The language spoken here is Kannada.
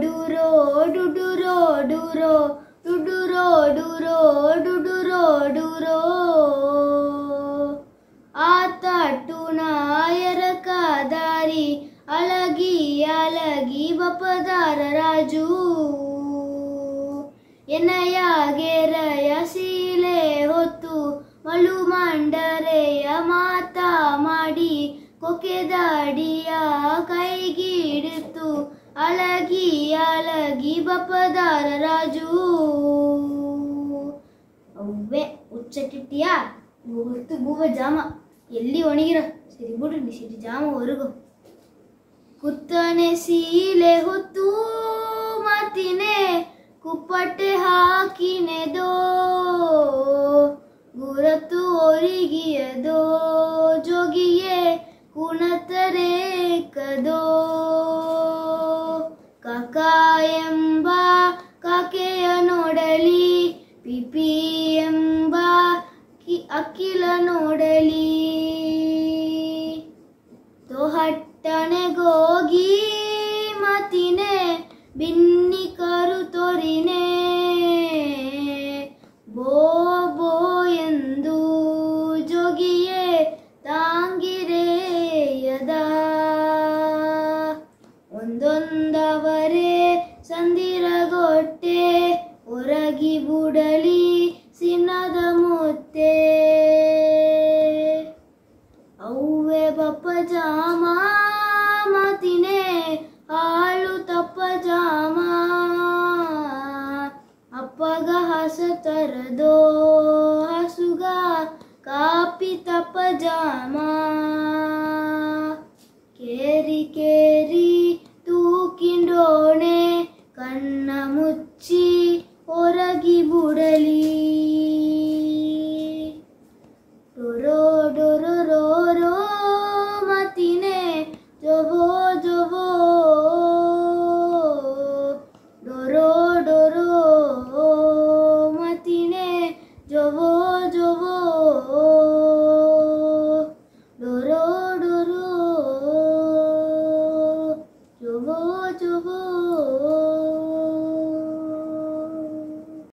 ಡುರೋ ಡುಡುರೋ ಡುರೋ ಡುಡುರೋ ಡುರೋ ಡುಡುರೋ ಡುರೋ ಆತಟ್ಟು ನಾಯರಕ ದಾರಿ ಅಲಗಿ ಅಲಗಿ ಬಪದಾರ ರಾಜು ಎನಯ ಗೆರಯ ಸೀಲೆ ಹೊತ್ತು ಮಳು ಮಂಡರೆಯ ಮಾತಾ ಮಾಡಿ ಕೊಕೆದಾಡಿಯ ಕೈಗಿಡಿತು ಅಲಗಿ ಅಲಗಿ ಬಪದಾರ ರಾಜು. ಅವ್ವೆ ಉಚ್ಚಟಿಟ್ಟಿಯ ಹೊತ್ತು ಬೂವ ಜಾಮ ಎಲ್ಲಿ ಒಣಗಿರ ಸರಿ ಬಿಡ್ರಿ ಸಿಟಿ ಜಾಮ ಹೊರಗು ಕುತ್ತನೆ ಸೀಲೆ ಹೊತ್ತು ಮತ್ತಿನೆ ಕುಪ್ಪಟ್ಟೆ ಹಾಕಿನೆದೋ ಗುರತು ಒರಿಗಿಯದೋ ಜೋಗಿಯೇ ಕುಣತರೆ ಕದೋ ಕಾಕ ಎಂಬ ಕಾಕೆಯ ನೋಡಲಿ ಪಿಪಿ ಎಂಬ ಅಕ್ಕಿಲ ನೋಡಲಿ ತೋಹಟ್ಟನೆಗೋಗಿ ಮತಿನೆ ಬಿನ್ನಿ ಕರು ತೋರಿನೆ ಬೋ ಬೋ ಎಂದು ಜೋಗಿಯೇ ತಾಂಗಿರೆಯದ ಒಂದೊಂದವರೇ ಸಂದಿರಗೊಟ್ಟೆ ಹೊರಗಿ ಬುಡಲಿ ಸಿನ್ನದ ಮುತ್ತೆ ಅವ್ವೆ ಬಪ್ಪ ಜಾಮ ಮತಿನೆ ಹಾಳು ತಪ್ಪ ಜಾಮ ಅಪ್ಪಗ ಹಸ ತರದೋ ಹಸುಗ ಕಾಪಿ ತಪ್ಪ ಜಾಮ ಕೇರಿ ಕೇರಿ ತೂಕಿಂಡೋಣೆ ಕಣ್ಣ ಮುಚ್ಚಿ ಹೊರಗಿ ಬುಡಲಿ